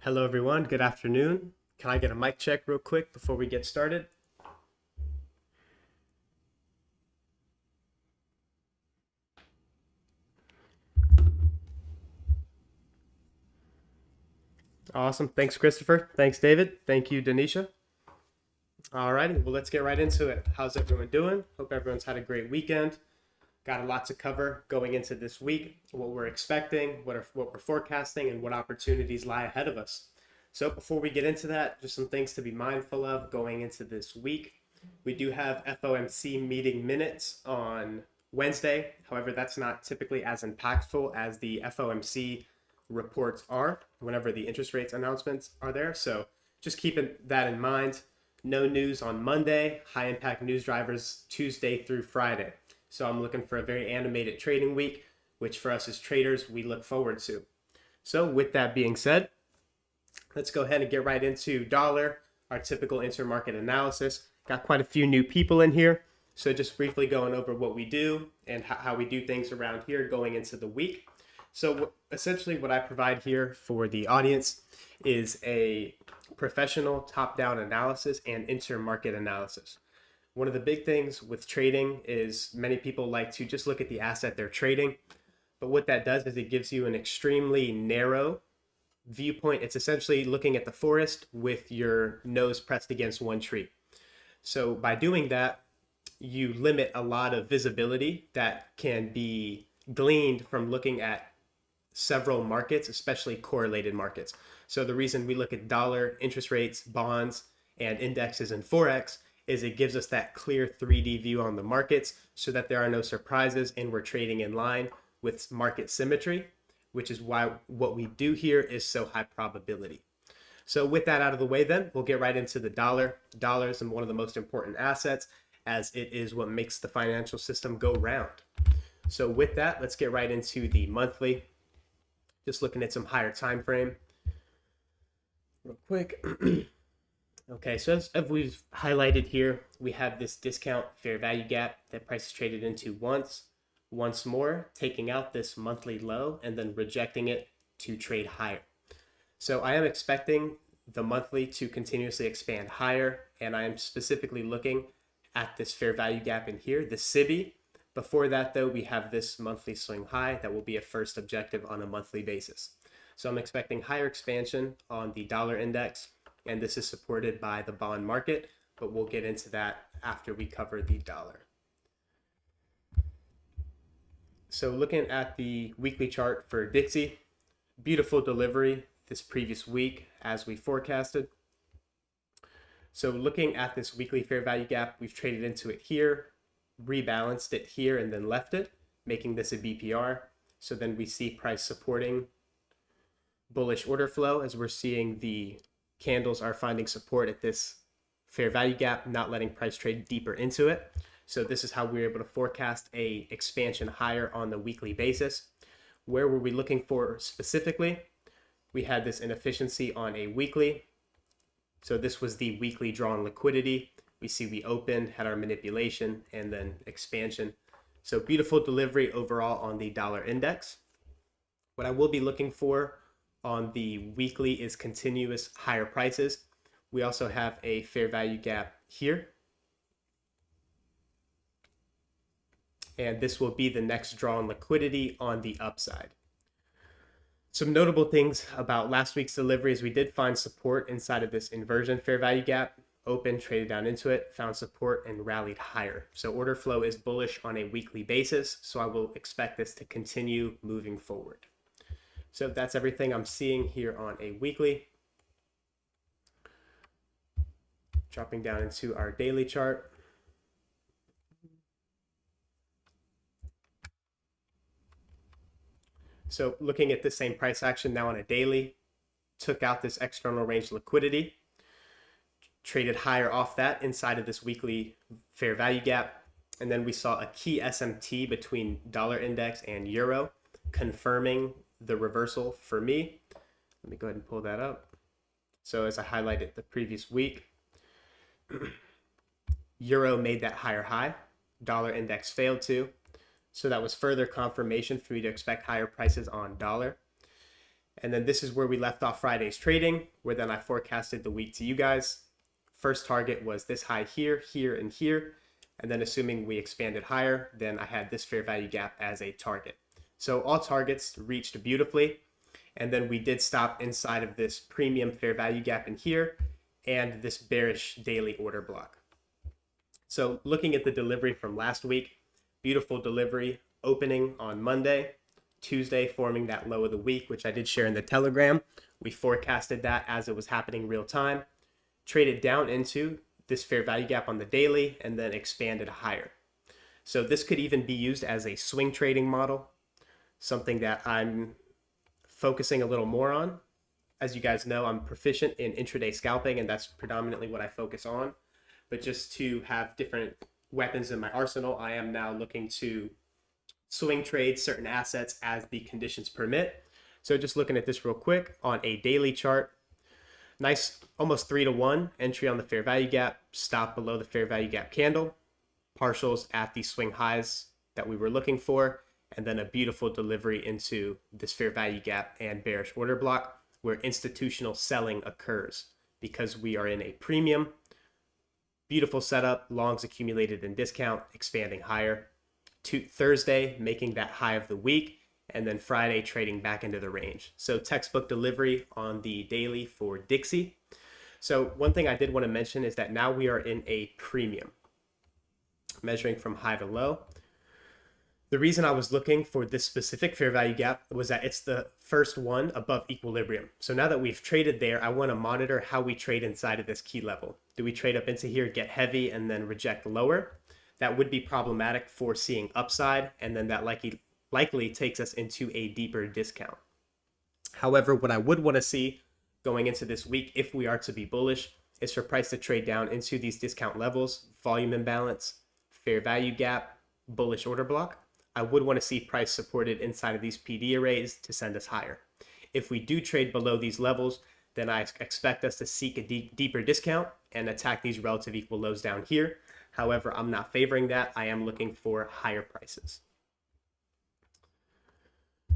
Hello everyone, good afternoon. Can I get a mic check real quick before we get started? Awesome, thanks Christopher. Thanks David. Thank you Denisha. Alrighty, well let's get right into it. How's everyone doing? Hope everyone's had a great weekend. Got a lot to cover going into this week, what we're expecting, what we're forecasting, and what opportunities lie ahead of us. So before we get into that, just some things to be mindful of going into this week. We do have FOMC meeting minutes on Wednesday. However, that's not typically as impactful as the FOMC reports are whenever the interest rates announcements are there. So just keeping that in mind. No news on Monday, high impact news drivers Tuesday through Friday. So I'm looking for a very animated trading week, which for us as traders, we look forward to. So with that being said, let's go ahead and get right into dollar, our typical intermarket analysis. Got quite a few new people in here. So just briefly going over what we do and how we do things around here going into the week. So essentially what I provide here for the audience is a professional top-down analysis and intermarket analysis. One of the big things with trading is many people like to just look at the asset they're trading. But what that does is it gives you an extremely narrow viewpoint. It's essentially looking at the forest with your nose pressed against one tree. So by doing that, you limit a lot of visibility that can be gleaned from looking at several markets, especially correlated markets. So the reason we look at dollar, interest rates, bonds, and indexes and forex is it gives us that clear 3D view on the markets so that there are no surprises and we're trading in line with market symmetry, which is why what we do here is so high probability. So with that out of the way then, we'll get right into the dollar. Dollar is one of the most important assets as it is what makes the financial system go round. So with that, let's get right into the monthly. Just looking at some higher time frame real quick. Okay, so as we've highlighted here, we have this discount fair value gap that price is traded into once more, taking out this monthly low and then rejecting it to trade higher. So I am expecting the monthly to continuously expand higher, and I am specifically looking at this fair value gap in here, the SIBI. Before that though, we have this monthly swing high that will be a first objective on a monthly basis. So I'm expecting higher expansion on the dollar index, and this is supported by the bond market, but we'll get into that after we cover the dollar. So looking at the weekly chart for Dixie, beautiful delivery this previous week as we forecasted. So looking at this weekly fair value gap, we've traded into it here, rebalanced it here, and then left it, making this a BPR. So then we see price supporting bullish order flow as we're seeing the candles are finding support at this fair value gap, not letting price trade deeper into it. So this is how we were able to forecast a expansion higher on the weekly basis. Where were we looking for specifically? We had this inefficiency on a weekly. So this was the weekly drawn liquidity. We see we opened, had our manipulation, and then expansion. So beautiful delivery overall on the dollar index. What I will be looking for on the weekly is continuous higher prices. We also have a fair value gap here. And this will be the next drawn liquidity on the upside. Some notable things about last week's delivery is we did find support inside of this inversion fair value gap, open, traded down into it, found support and rallied higher. So order flow is bullish on a weekly basis. So I will expect this to continue moving forward. So that's everything I'm seeing here on a weekly. Dropping down into our daily chart. So looking at the same price action now on a daily, took out this external range liquidity, traded higher off that inside of this weekly fair value gap. And then we saw a key SMT between dollar index and euro, confirming the reversal for me. Let me go ahead and pull that up. So as I highlighted the previous week, euro made that higher high, dollar index failed to. So that was further confirmation for me to expect higher prices on dollar. And then this is where we left off Friday's trading, where then I forecasted the week to you guys. First target was this high here, here, and here. And then assuming we expanded higher, then I had this fair value gap as a target. So all targets reached beautifully. And then we did stop inside of this premium fair value gap in here and this bearish daily order block. So looking at the delivery from last week, beautiful delivery opening on Monday, Tuesday forming that low of the week, which I did share in the Telegram. We forecasted that as it was happening real time, traded down into this fair value gap on the daily, and then expanded higher. So this could even be used as a swing trading model, something that I'm focusing a little more on. As you guys know, I'm proficient in intraday scalping, and that's predominantly what I focus on. But just to have different weapons in my arsenal, I am now looking to swing trade certain assets as the conditions permit. So just looking at this real quick on a daily chart, nice almost 3-to-1 entry on the fair value gap, stop below the fair value gap candle, partials at the swing highs that we were looking for, and then a beautiful delivery into this fair value gap and bearish order block where institutional selling occurs because we are in a premium. Beautiful setup, longs accumulated in discount, expanding higher. Thursday making that high of the week, and then Friday trading back into the range. So textbook delivery on the daily for Dixie. So one thing I did want to mention is that now we are in a premium, measuring from high to low. The reason I was looking for this specific fair value gap was that it's the first one above equilibrium. So now that we've traded there, I want to monitor how we trade inside of this key level. Do we trade up into here, get heavy, and then reject lower? That would be problematic for seeing upside, and then that likely takes us into a deeper discount. However, what I would want to see going into this week, if we are to be bullish, is for price to trade down into these discount levels, volume imbalance, fair value gap, bullish order block. I would want to see price supported inside of these PD arrays to send us higher. If we do trade below these levels, then I expect us to seek a deeper discount and attack these relative equal lows down here. However, I'm not favoring that. I am looking for higher prices.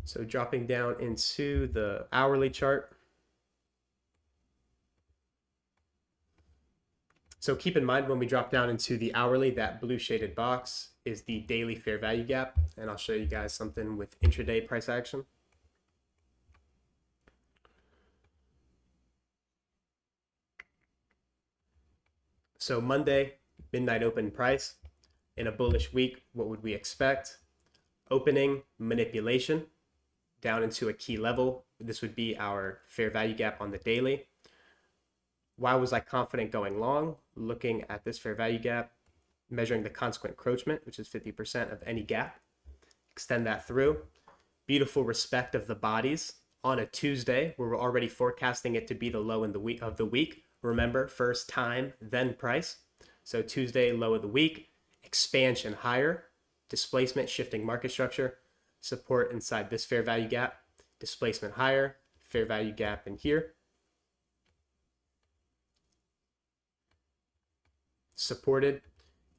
So dropping down into the hourly chart. So keep in mind when we drop down into the hourly, that blue shaded box is the daily fair value gap. And I'll show you guys something with intraday price action. So Monday, midnight open price. In a bullish week, what would we expect? Opening manipulation down into a key level. This would be our fair value gap on the daily. Why was I confident going long? Looking at this fair value gap, measuring the consequent encroachment, which is 50% of any gap. Extend that through. Beautiful respect of the bodies on a Tuesday, where we're already forecasting it to be the low in the week of the week. Remember, first time, then price. So Tuesday, low of the week, expansion higher, displacement, shifting market structure, support inside this fair value gap, displacement higher, fair value gap in here, supported,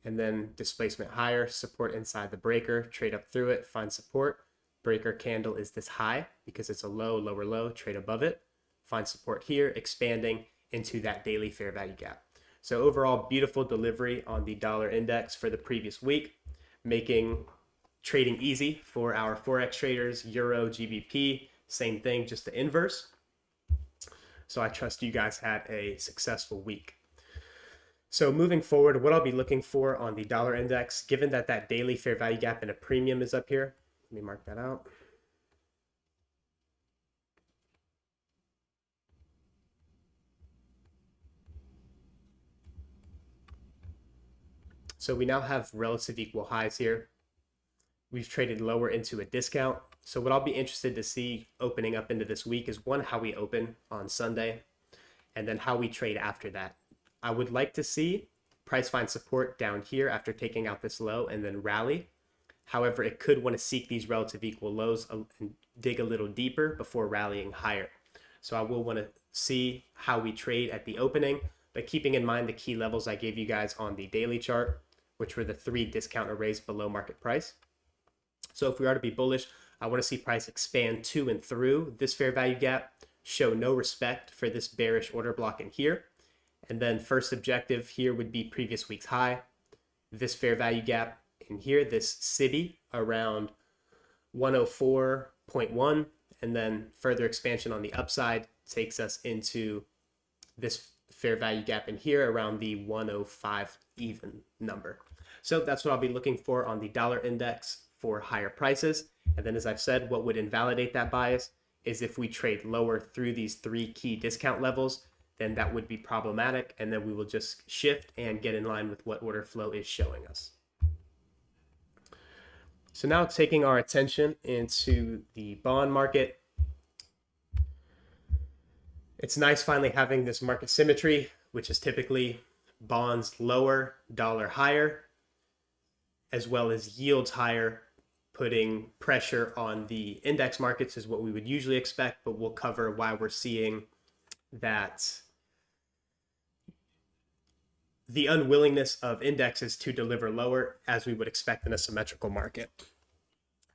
and then displacement higher, support inside the breaker, trade up through it, find support. Breaker candle is this high because it's a low, lower low, trade above it, find support here, expanding into that daily fair value gap. So overall, beautiful delivery on the dollar index for the previous week, making trading easy for our forex traders. Euro, GBP, same thing, just the inverse. So I trust you guys had a successful week. So moving forward, what I'll be looking for on the dollar index, given that that daily fair value gap and a premium is up here, let me mark that out. So we now have relative equal highs here. We've traded lower into a discount. So what I'll be interested to see opening up into this week is one, how we open on Sunday, and then how we trade after that. I would like to see price find support down here after taking out this low and then rally. However, it could want to seek these relative equal lows and dig a little deeper before rallying higher. So I will want to see how we trade at the opening, but keeping in mind the key levels I gave you guys on the daily chart, which were the 3 discount arrays below market price. So if we are to be bullish, I want to see price expand to and through this fair value gap, show no respect for this bearish order block in here. And then first objective here would be previous week's high, this fair value gap in here, this city around 104.1, and then further expansion on the upside takes us into this fair value gap in here around the 105 even number. So that's what I'll be looking for on the dollar index for higher prices. And then, as I've said, what would invalidate that bias is if we trade lower through these 3 key discount levels, then that would be problematic. And then we will just shift and get in line with what order flow is showing us. So now taking our attention into the bond market. It's nice finally having this market symmetry, which is typically bonds lower, dollar higher, as well as yields higher, putting pressure on the index markets is what we would usually expect, but we'll cover why we're seeing that the unwillingness of indexes to deliver lower as we would expect in a symmetrical market.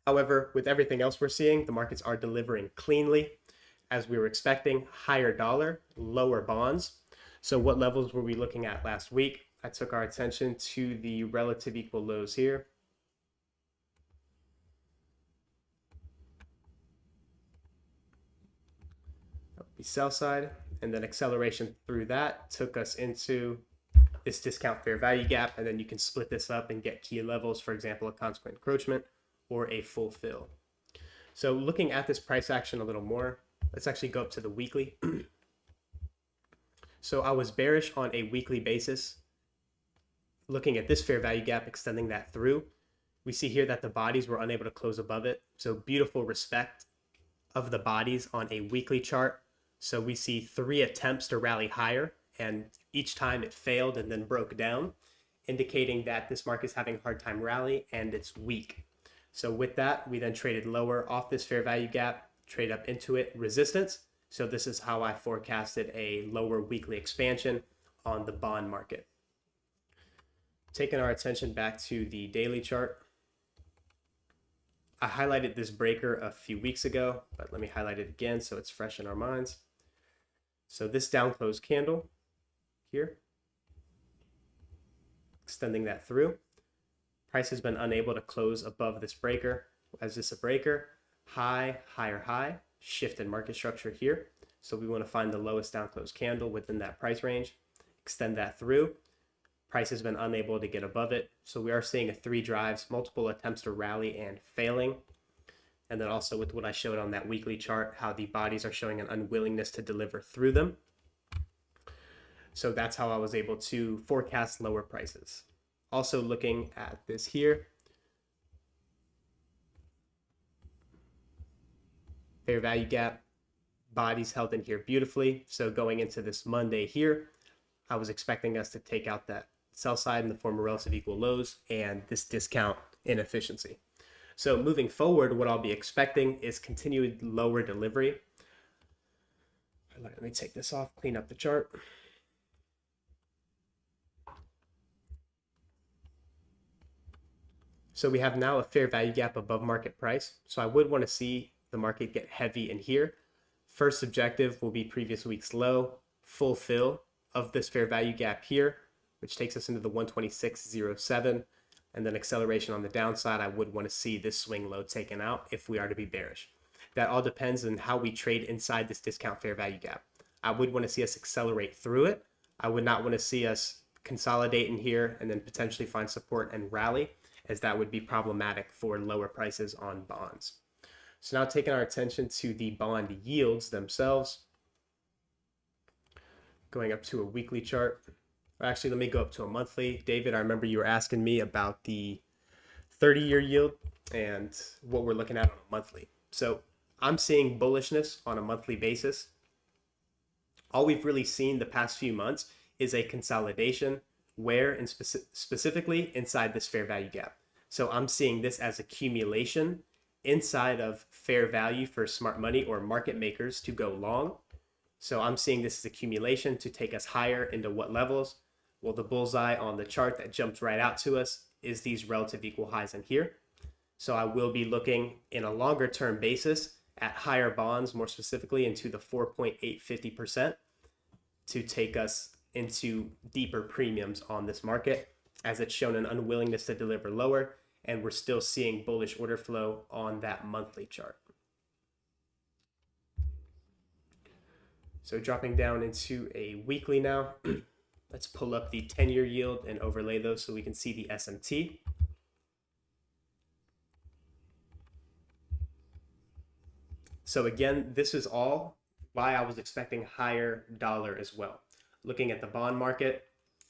However, with everything else we're seeing, the markets are delivering cleanly as we were expecting, higher dollar, lower bonds. So what levels were we looking at last week? I took our attention to the relative equal lows here. That would be sell side, and then acceleration through that took us into this discount fair value gap, and then you can split this up and get key levels, for example, a consequent encroachment or a full fill. So looking at this price action a little more, let's actually go up to the weekly. So I was bearish on a weekly basis. Looking at this fair value gap, extending that through, we see here that the bodies were unable to close above it. So beautiful respect of the bodies on a weekly chart. So we see 3 attempts to rally higher, and each time it failed and then broke down, indicating that this market is having a hard time rally and it's weak. So with that, we then traded lower off this fair value gap, trade up into it, resistance. So this is how I forecasted a lower weekly expansion on the bond market. Taking our attention back to the daily chart. I highlighted this breaker a few weeks ago, but let me highlight it again so it's fresh in our minds. So this down close candle here, extending that through. Price has been unable to close above this breaker. Is this a breaker? High, higher high, shift in market structure here. So we want to find the lowest down close candle within that price range, extend that through. Price has been unable to get above it. So we are seeing a 3 drives, multiple attempts to rally and failing. And then also with what I showed on that weekly chart, how the bodies are showing an unwillingness to deliver through them. So that's how I was able to forecast lower prices. Also looking at this here, fair value gap, bodies held in here beautifully. So going into this Monday here, I was expecting us to take out that sell side in the form of relative equal lows and this discount inefficiency. So moving forward, what I'll be expecting is continued lower delivery. Let me take this off, clean up the chart. So we have now a fair value gap above market price. So I would want to see the market get heavy in here. First objective will be previous week's low, full fill of this fair value gap here, which takes us into the 126.07, and then acceleration on the downside. I would want to see this swing low taken out if we are to be bearish. That all depends on how we trade inside this discount fair value gap. I would want to see us accelerate through it. I would not want to see us consolidate in here and then potentially find support and rally, as that would be problematic for lower prices on bonds. So now taking our attention to the bond yields themselves, going up to a weekly chart. Actually, let me go up to a monthly. David, I remember you were asking me about the 30-year yield and what we're looking at on a monthly. So I'm seeing bullishness on a monthly basis. All we've really seen the past few months is a consolidation where, and specifically inside this fair value gap. So I'm seeing this as accumulation inside of fair value for smart money or market makers to go long. So I'm seeing this as accumulation to take us higher into what levels? Well, the bullseye on the chart that jumps right out to us is these relative equal highs in here. So I will be looking in a longer term basis at higher bonds, more specifically into the 4.850% to take us into deeper premiums on this market, as it's shown an unwillingness to deliver lower, and we're still seeing bullish order flow on that monthly chart. So dropping down into a weekly now, let's pull up the 10-year yield and overlay those so we can see the SMT. So again, this is all why I was expecting higher dollar as well. Looking at the bond market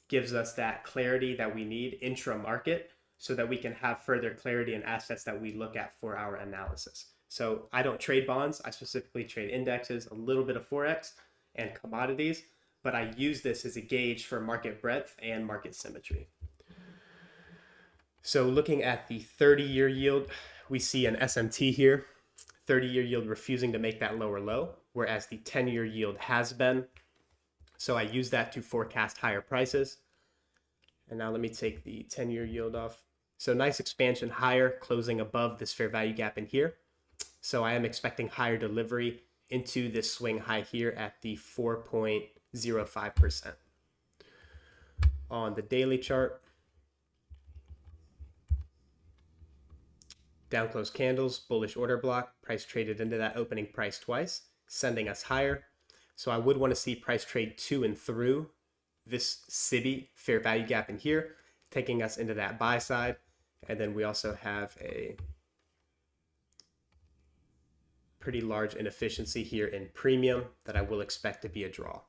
gives us that clarity that we need intra-market so that we can have further clarity in assets that we look at for our analysis. So I don't trade bonds. I specifically trade indexes, a little bit of forex and commodities, but I use this as a gauge for market breadth and market symmetry. So looking at the 30-year yield, we see an SMT here, 30-year yield refusing to make that lower low, whereas the 10-year yield has been. So I use that to forecast higher prices. And now let me take the 10-year yield off. So nice expansion higher, closing above this fair value gap in here. So I am expecting higher delivery into this swing high here at the 4.05%. On the daily chart, down close candles, bullish order block, price traded into that opening price twice, sending us higher. So I would want to see price trade to and through this SIBI fair value gap in here, taking us into that buy side. And then we also have a pretty large inefficiency here in premium that I will expect to be a draw.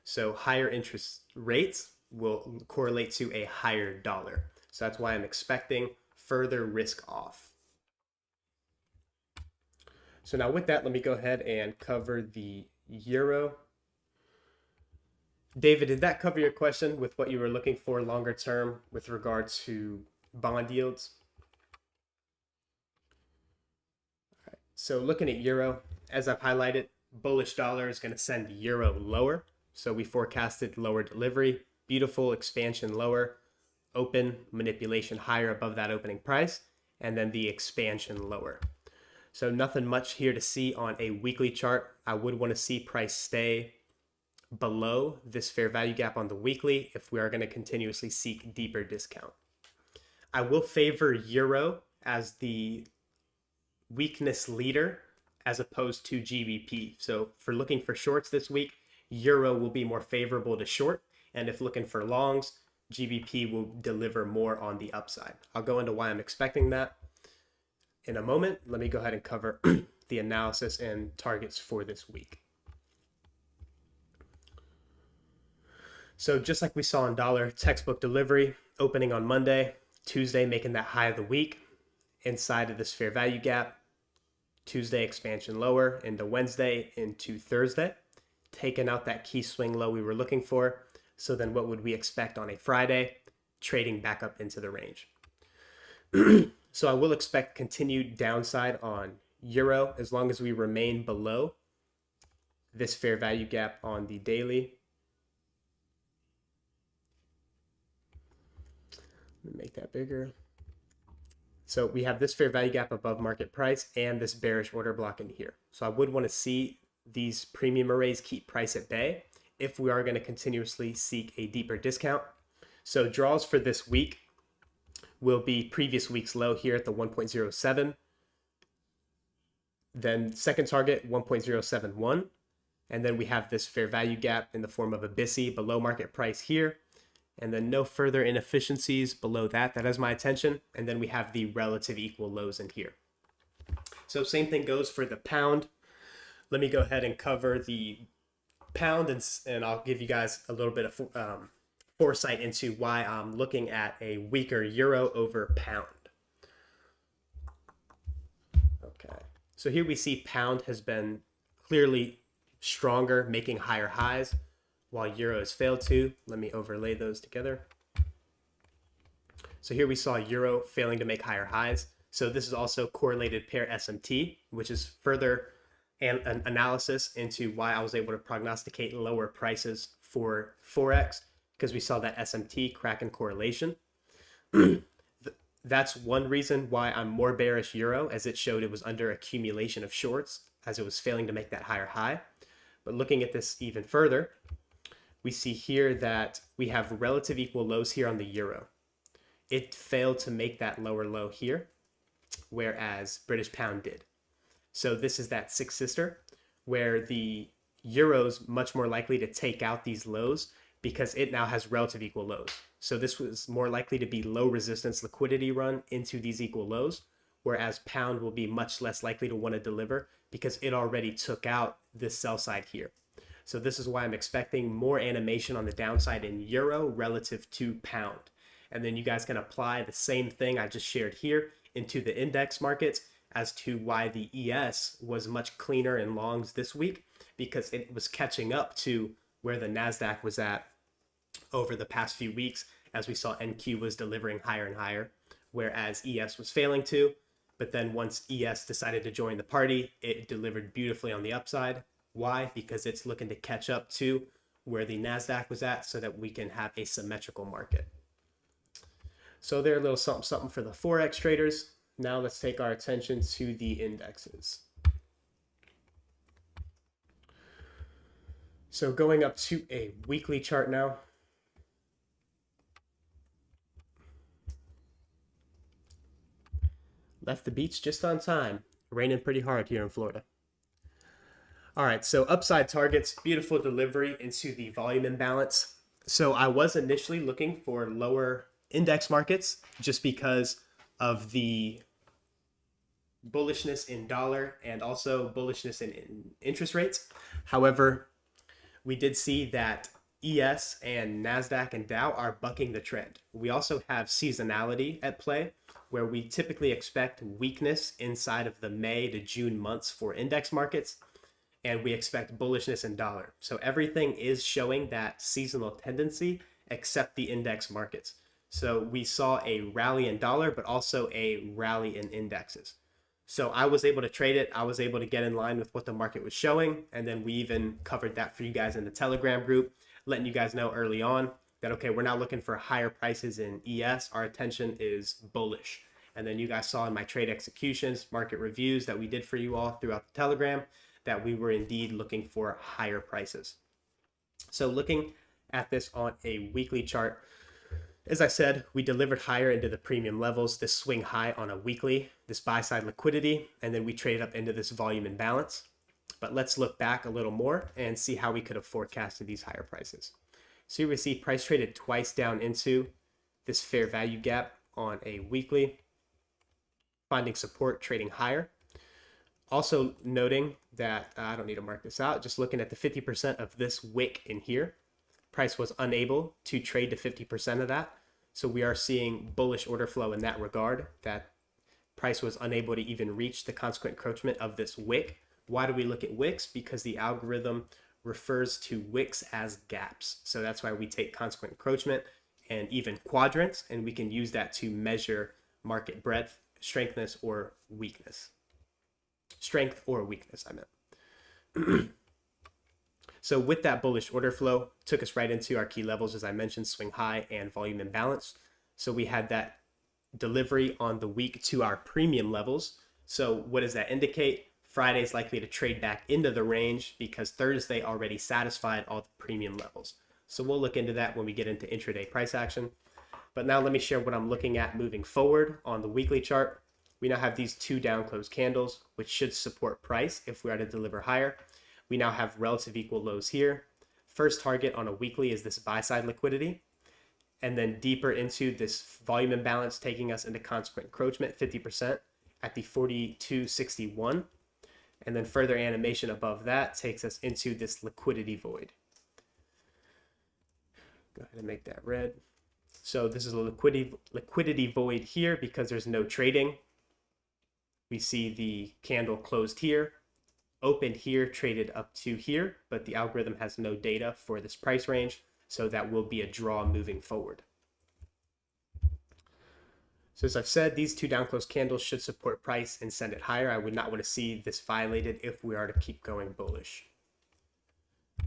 So higher interest rates will correlate to a higher dollar. So that's why I'm expecting further risk off. So now with that, let me go ahead and cover the euro. David, did that cover your question with what you were looking for longer term with regard to bond yields? All right. So looking at euro, as I've highlighted, bullish dollar is going to send euro lower. So we forecasted lower delivery, beautiful expansion lower, open manipulation higher above that opening price, and then the expansion lower. So nothing much here to see on a weekly chart. I would want to see price stay below this fair value gap on the weekly if we are going to continuously seek deeper discount. I will favor euro as the weakness leader as opposed to GBP. So for looking for shorts this week, euro will be more favorable to short. And if looking for longs, GBP will deliver more on the upside. I'll go into why I'm expecting that in a moment. Let me go ahead and cover the analysis and targets for this week. So just like we saw in dollar, textbook delivery opening on Monday, Tuesday making that high of the week inside of this fair value gap, Tuesday expansion lower into Wednesday into Thursday, taking out that key swing low we were looking for. So then what would we expect on a Friday? Trading back up into the range. So I will expect continued downside on euro as long as we remain below this fair value gap on the daily. Let me make that bigger. So we have this fair value gap above market price and this bearish order block in here. So I would want to see these premium arrays keep price at bay if we are going to continuously seek a deeper discount. So draws for this week will be previous week's low here at the 1.07. Then second target 1.071. And then we have this fair value gap in the form of a BISI below market price here. And then no further inefficiencies below that. That has my attention. And then we have the relative equal lows in here. So same thing goes for the pound. Let me go ahead and cover the pound and I'll give you guys a little bit of foresight into why I'm looking at a weaker euro over pound. Okay, so here we see pound has been clearly stronger, making higher highs, while euro has failed to. Let me overlay those together. So here we saw euro failing to make higher highs. So this is also correlated pair SMT, which is further an analysis into why I was able to prognosticate lower prices for forex, because we saw that SMT crack in correlation. that's one reason why I'm more bearish euro, as it showed it was under accumulation of shorts as it was failing to make that higher high. But looking at this even further, we see here that we have relative equal lows here on the euro. It failed to make that lower low here, whereas British pound did. So this is that sixth sister, where the euro's much more likely to take out these lows because it now has relative equal lows. So this was more likely to be low resistance liquidity run into these equal lows, whereas pound will be much less likely to want to deliver because it already took out this sell side here. So this is why I'm expecting more animation on the downside in euro relative to pound. And then you guys can apply the same thing I just shared here into the index markets as to why the ES was much cleaner in longs this week, because it was catching up to where the NASDAQ was at over the past few weeks, as we saw NQ was delivering higher and higher, whereas ES was failing to. But then once ES decided to join the party, it delivered beautifully on the upside. Why? Because it's looking to catch up to where the NASDAQ was at so that we can have a symmetrical market. So they're a little something something for the forex traders. Now let's take our attention to the indexes. So going up to a weekly chart now. Left the beach just on time. Raining pretty hard here in Florida. All right, so upside targets, beautiful delivery into the volume imbalance. So I was initially looking for lower index markets just because of the bullishness in dollar and also bullishness in interest rates. However, we did see that ES and NASDAQ and Dow are bucking the trend. We also have seasonality at play, where we typically expect weakness inside of the May to June months for index markets, and we expect bullishness in dollar. So everything is showing that seasonal tendency except the index markets. So we saw a rally in dollar, but also a rally in indexes. So I was able to trade it. I was able to get in line with what the market was showing. And then we even covered that for you guys in the Telegram group, letting you guys know early on that, okay, we're not looking for higher prices in ES. Our attention is bullish. And then you guys saw in my trade executions, market reviews that we did for you all throughout the Telegram, that we were indeed looking for higher prices. So looking at this on a weekly chart, as I said, we delivered higher into the premium levels, this swing high on a weekly, this buy side liquidity, and then we traded up into this volume imbalance. But let's look back a little more and see how we could have forecasted these higher prices. So here we see price traded twice down into this fair value gap on a weekly, finding support, trading higher. Also noting that, I don't need to mark this out, just looking at the 50% of this wick in here, price was unable to trade to 50% of that. So we are seeing bullish order flow in that regard, that price was unable to even reach the consequent encroachment of this wick. Why do we look at wicks? Because the algorithm refers to wicks as gaps. So that's why we take consequent encroachment and even quadrants, and we can use that to measure market breadth, strengthness, or weakness. Strength or weakness, I meant. So with that bullish order flow, took us right into our key levels, as I mentioned, swing high and volume imbalance. So we had that delivery on the week to our premium levels. So what does that indicate? Friday is likely to trade back into the range because Thursday already satisfied all the premium levels. So we'll look into that when we get into intraday price action. But now let me share what I'm looking at moving forward on the weekly chart. We now have these two down close candles, which should support price if we are to deliver higher. We now have relative equal lows here. First target on a weekly is this buy side liquidity, and then deeper into this volume imbalance, taking us into consequent encroachment, 50% at the 42.61. And then further animation above that takes us into this liquidity void. Go ahead and make that red. So this is a liquidity void here because there's no trading. We see the candle closed here, opened here, traded up to here, but the algorithm has no data for this price range, so that will be a draw moving forward. So as I've said, these two down close candles should support price and send it higher. I would not want to see this violated if we are to keep going bullish.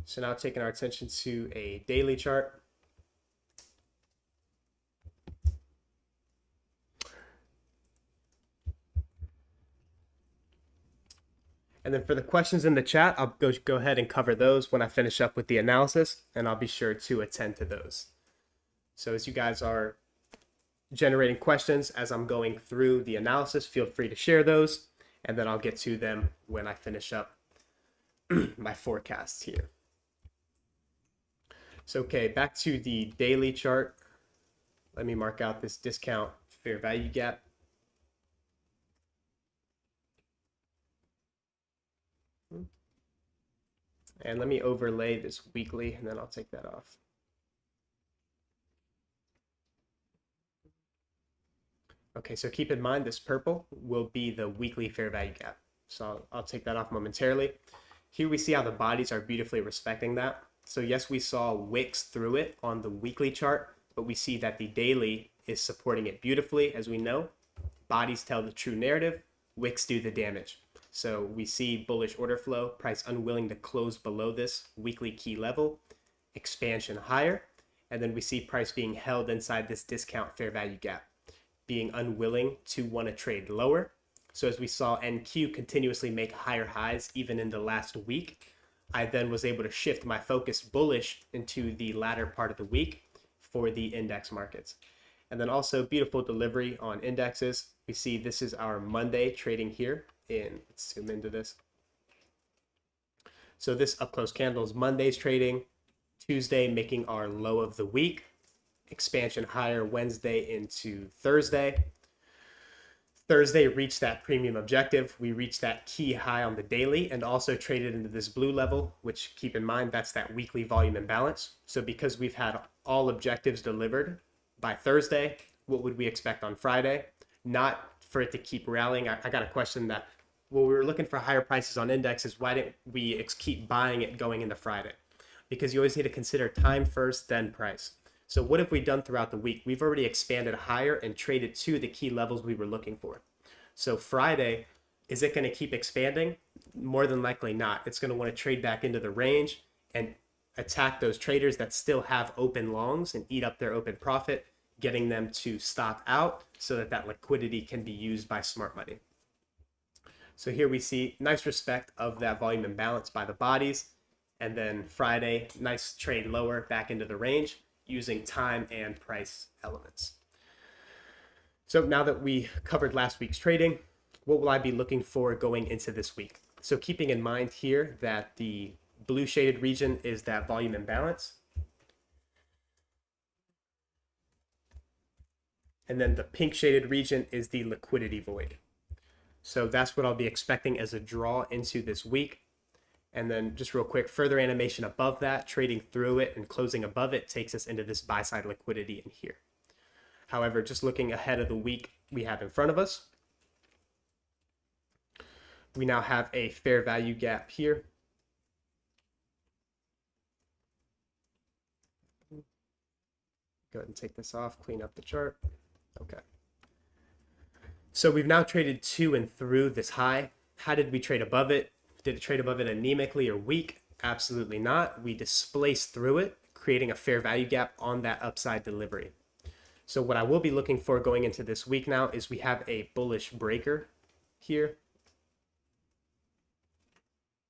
So now taking our attention to a daily chart. And then for the questions in the chat, I'll go ahead and cover those when I finish up with the analysis, and I'll be sure to attend to those. So as you guys are generating questions as I'm going through the analysis, feel free to share those, and then I'll get to them when I finish up my forecasts here. So, okay, back to the daily chart. Let me mark out this discount fair value gap. And let me overlay this weekly, and then I'll take that off. Okay, so keep in mind this purple will be the weekly fair value gap. So I'll take that off momentarily. Here we see how the bodies are beautifully respecting that. So yes, we saw wicks through it on the weekly chart, but we see that the daily is supporting it beautifully. As we know, bodies tell the true narrative, wicks do the damage. So we see bullish order flow, price unwilling to close below this weekly key level, expansion higher, and then we see price being held inside this discount fair value gap, being unwilling to want to trade lower. So as we saw NQ continuously make higher highs even in the last week, I then was able to shift my focus bullish into the latter part of the week for the index markets. And then also beautiful delivery on indexes. We see this is our Monday trading here. Let's zoom into this. So this up close candle is Monday's trading, Tuesday making our low of the week, expansion higher Wednesday into Thursday. Thursday reached that premium objective. We reached that key high on the daily and also traded into this blue level, which keep in mind, that's that weekly volume imbalance. So because we've had all objectives delivered by Thursday, what would we expect on Friday? Not for it to keep rallying. I got a question that, well, we were looking for higher prices on indexes. Why didn't we keep buying it going into Friday? Because you always need to consider time first, then price. So what have we done throughout the week? We've already expanded higher and traded to the key levels we were looking for. So Friday, is it going to keep expanding? More than likely not. It's going to want to trade back into the range and attack those traders that still have open longs and eat up their open profit, getting them to stop out so that that liquidity can be used by smart money. So here we see nice respect of that volume imbalance by the bodies. And then Friday, nice trade lower back into the range using time and price elements. So now that we covered last week's trading, what will I be looking for going into this week? So keeping in mind here that the blue shaded region is that volume imbalance. And then the pink shaded region is the liquidity void. So that's what I'll be expecting as a draw into this week. And then just real quick, further animation above that, trading through it and closing above it takes us into this buy side liquidity in here. However, just looking ahead of the week we have in front of us, we now have a fair value gap here. Go ahead and take this off, clean up the chart. Okay. So we've now traded to and through this high. How did we trade above it? Did it trade above it anemically or weak? Absolutely not. We displaced through it, creating a fair value gap on that upside delivery. So what I will be looking for going into this week now is we have a bullish breaker here.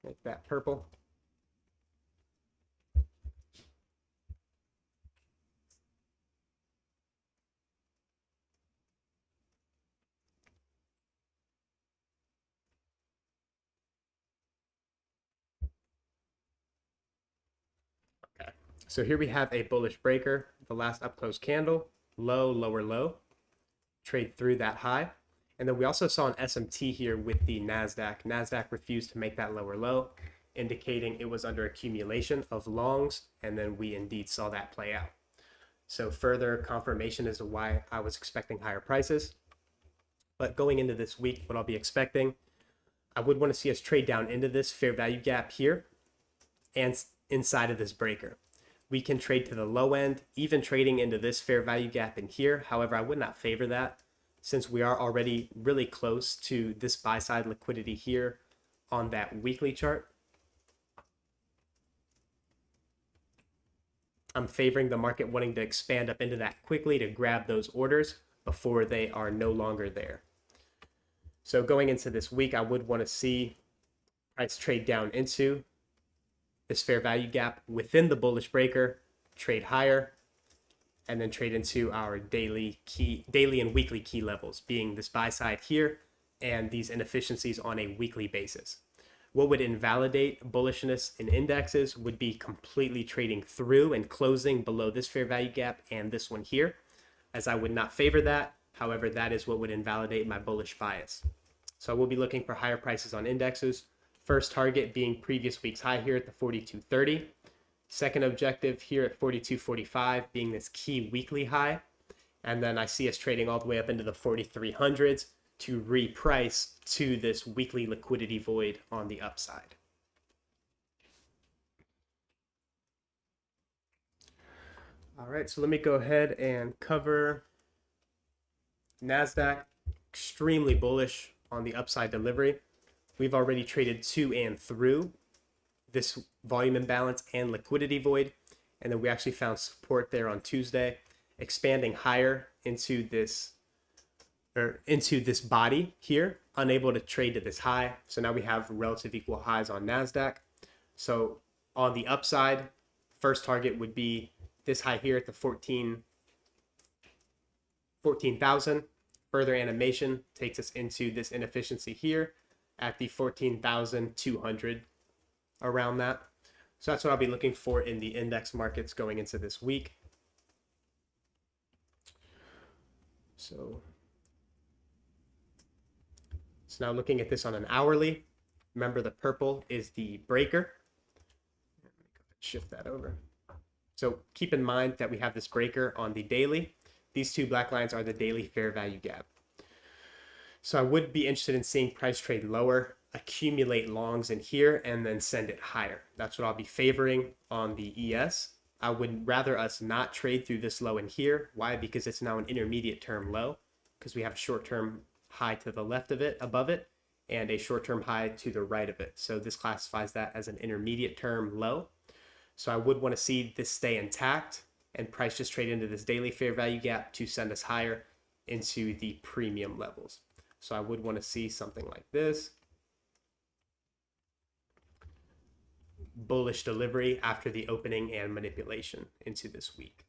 Make that purple. So here we have a bullish breaker, the last up close candle, low, lower low, trade through that high. And then we also saw an SMT here with the NASDAQ. NASDAQ refused to make that lower low, indicating it was under accumulation of longs, and then we indeed saw that play out. So further confirmation as to why I was expecting higher prices. But going into this week, what I'll be expecting, I would want to see us trade down into this fair value gap here and inside of this breaker. We can trade to the low end, even trading into this fair value gap in here. However, I would not favor that since we are already really close to this buy side liquidity here on that weekly chart. I'm favoring the market wanting to expand up into that quickly to grab those orders before they are no longer there. So going into this week, I would want to see price trade down into this fair value gap within the bullish breaker, trade higher, and then trade into our daily and weekly key levels, being this buy side here and these inefficiencies on a weekly basis. What would invalidate bullishness in indexes would be completely trading through and closing below this fair value gap and this one here, as I would not favor that. However, that is what would invalidate my bullish bias. So I will be looking for higher prices on indexes. First target being previous week's high here at the 42.30. Second objective here at 42.45 being this key weekly high. And then I see us trading all the way up into the 4300s to reprice to this weekly liquidity void on the upside. All right, so let me go ahead and cover NASDAQ. Extremely bullish on the upside delivery. We've already traded to and through this volume imbalance and liquidity void, and then we actually found support there on Tuesday, expanding higher into this body here, unable to trade to this high. So now we have relative equal highs on NASDAQ. So on the upside, first target would be this high here at the 14,000. Further animation takes us into this inefficiency here at the 14,200, around that. So that's what I'll be looking for in the index markets going into this week. So now looking at this on an hourly, remember the purple is the breaker. Let me go ahead and shift that over. So keep in mind that we have this breaker on the daily. These two black lines are the daily fair value gap. So I would be interested in seeing price trade lower, accumulate longs in here, and then send it higher. That's what I'll be favoring on the ES. I would rather us not trade through this low in here. Why? Because it's now an intermediate term low, because we have a short-term high to the left of it, above it, and a short-term high to the right of it. So this classifies that as an intermediate term low. So I would want to see this stay intact and price just trade into this daily fair value gap to send us higher into the premium levels. So I would want to see something like this. Bullish delivery after the opening and manipulation into this week.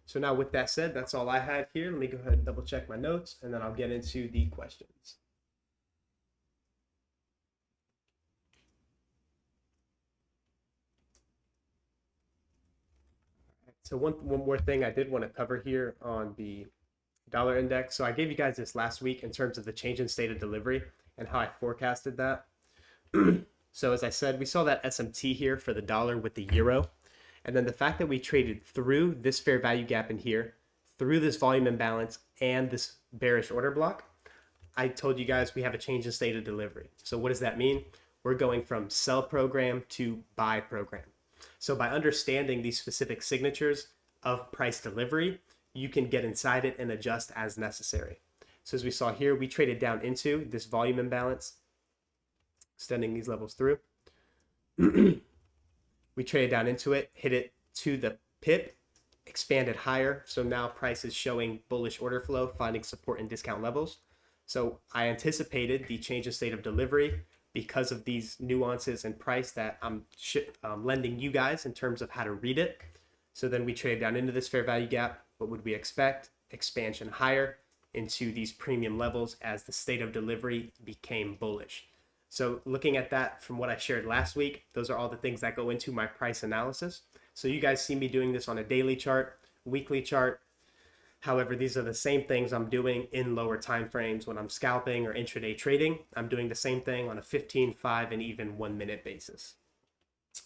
So now with that said, that's all I had here. Let me go ahead and double check my notes, and then I'll get into the questions. So one more thing I did want to cover here on the dollar index. So I gave you guys this last week in terms of the change in state of delivery and how I forecasted that. So as I said, we saw that SMT here for the dollar with the euro. And then the fact that we traded through this fair value gap in here, through this volume imbalance and this bearish order block, I told you guys we have a change in state of delivery. So what does that mean? We're going from sell program to buy program. So by understanding these specific signatures of price delivery, you can get inside it and adjust as necessary. So as we saw here, we traded down into this volume imbalance, extending these levels through. We traded down into it, hit it to the pip, expanded higher. So now price is showing bullish order flow, finding support and discount levels. So I anticipated the change in state of delivery because of these nuances in price that I'm lending you guys in terms of how to read it. So then we traded down into this fair value gap. What would we expect? Expansion higher into these premium levels as the state of delivery became bullish. So looking at that from what I shared last week, those are all the things that go into my price analysis. So you guys see me doing this on a daily chart, weekly chart. However, these are the same things I'm doing in lower time frames when I'm scalping or intraday trading. I'm doing the same thing on a 15, 5, and even 1 minute basis.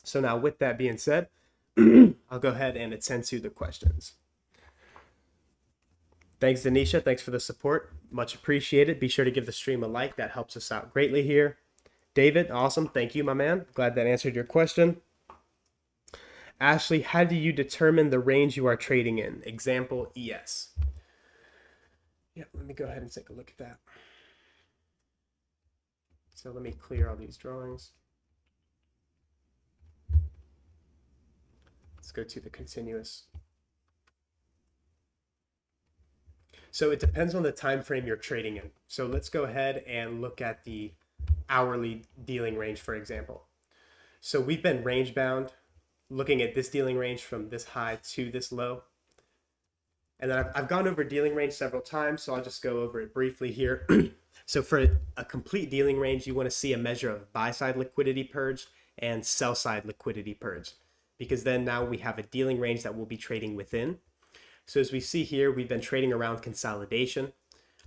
So now with that being said, I'll go ahead and attend to the questions. Thanks, Denisha. Thanks for the support. Much appreciated. Be sure to give the stream a like. That helps us out greatly here. David, awesome. Thank you, my man. Glad that answered your question. Ashley, how do you determine the range you are trading in? Example, ES. Yeah, let me go ahead and take a look at that. So let me clear all these drawings. Let's go to the continuous. So it depends on the time frame you're trading in. So let's go ahead and look at the hourly dealing range, for example. So we've been range bound, looking at this dealing range from this high to this low. And then I've gone over dealing range several times, so I'll just go over it briefly here. So for a complete dealing range, you want to see a measure of buy-side liquidity purge and sell-side liquidity purge, because then now we have a dealing range that we'll be trading within. So as we see here, we've been trading around consolidation,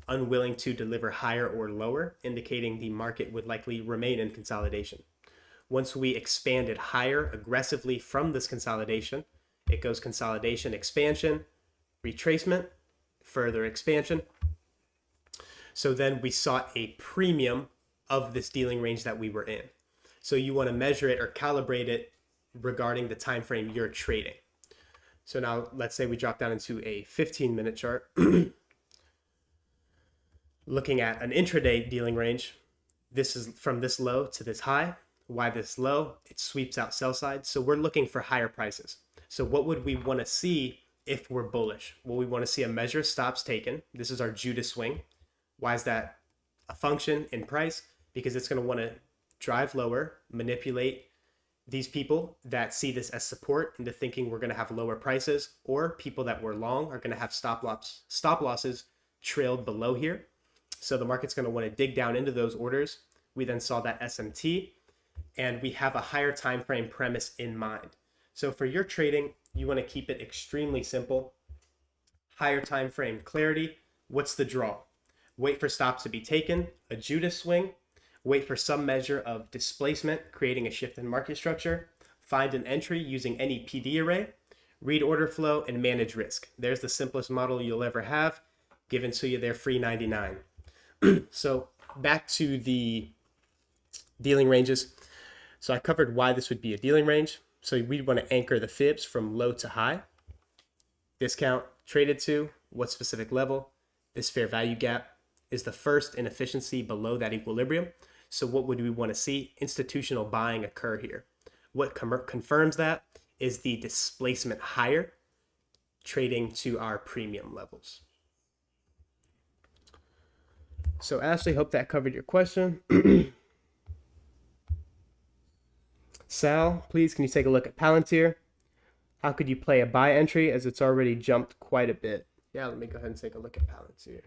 unwilling to deliver higher or lower, indicating the market would likely remain in consolidation. Once we expanded higher aggressively from this consolidation, it goes consolidation, expansion, retracement, further expansion. So then we sought a premium of this dealing range that we were in. So you want to measure it or calibrate it regarding the time frame you're trading. So now let's say we drop down into a 15-minute chart. Looking at an intraday dealing range, this is from this low to this high. Why this low? It sweeps out sell side. So we're looking for higher prices. So what would we want to see if we're bullish? Well, we want to see a measure of stops taken. This is our Judas swing. Why is that a function in price? Because it's going to want to drive lower, manipulate these people that see this as support into thinking we're going to have lower prices, or people that were long are going to have stop losses trailed below here. So the market's going to want to dig down into those orders. We then saw that SMT, and we have a higher time frame premise in mind. So for your trading, you want to keep it extremely simple. Higher time frame clarity. What's the draw? Wait for stops to be taken, a Judas swing, wait for some measure of displacement, creating a shift in market structure, find an entry using any PD array, read order flow, and manage risk. There's the simplest model you'll ever have, given to you there free 99. So back to the dealing ranges. So I covered why this would be a dealing range. So we'd want to anchor the fibs from low to high. Discount traded to what specific level? This fair value gap is the first inefficiency below that equilibrium. So what would we want to see? Institutional buying occur here. What confirms that is the displacement higher, trading to our premium levels. So Ashley, hope that covered your question. Sal, please, can you take a look at Palantir? How could you play a buy entry as it's already jumped quite a bit? Yeah, let me go ahead and take a look at Palantir.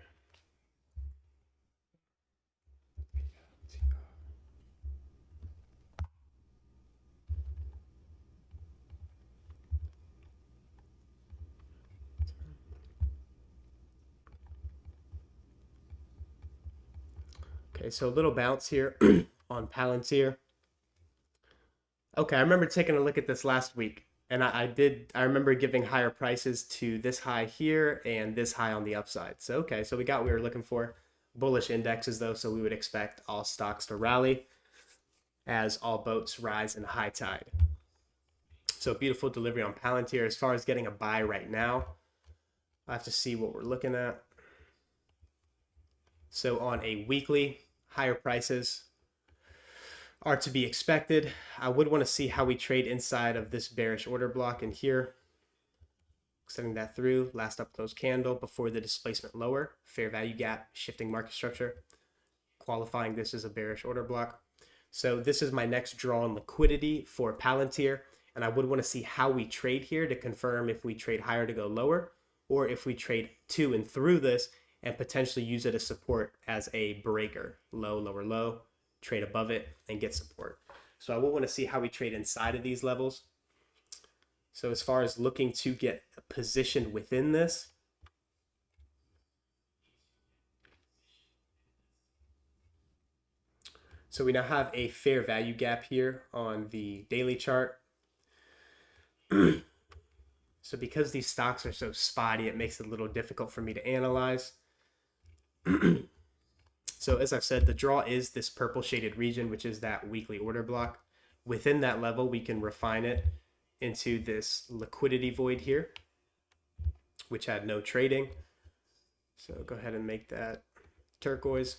Okay, so a little bounce here on Palantir. Okay, I remember taking a look at this last week, and I remember giving higher prices to this high here and this high on the upside. So, okay, so we got what we were looking for. Bullish indexes, though, so we would expect all stocks to rally as all boats rise in high tide. So, beautiful delivery on Palantir. As far as getting a buy right now, I have to see what we're looking at. So, on a weekly, higher prices are to be expected. I would want to see how we trade inside of this bearish order block in here. Extending that through, last up close candle before the displacement lower, fair value gap, shifting market structure, qualifying this as a bearish order block. So this is my next draw on liquidity for Palantir, and I would want to see how we trade here to confirm if we trade higher to go lower, or if we trade to and through this and potentially use it as support as a breaker, low, lower, low, trade above it and get support. So I will want to see how we trade inside of these levels. So as far as looking to get positioned within this, so we now have a fair value gap here on the daily chart. So because these stocks are so spotty, it makes it a little difficult for me to analyze. So as I've said, the draw is this purple shaded region, which is that weekly order block. Within that level, we can refine it into this liquidity void here, which had no trading. So go ahead and make that turquoise.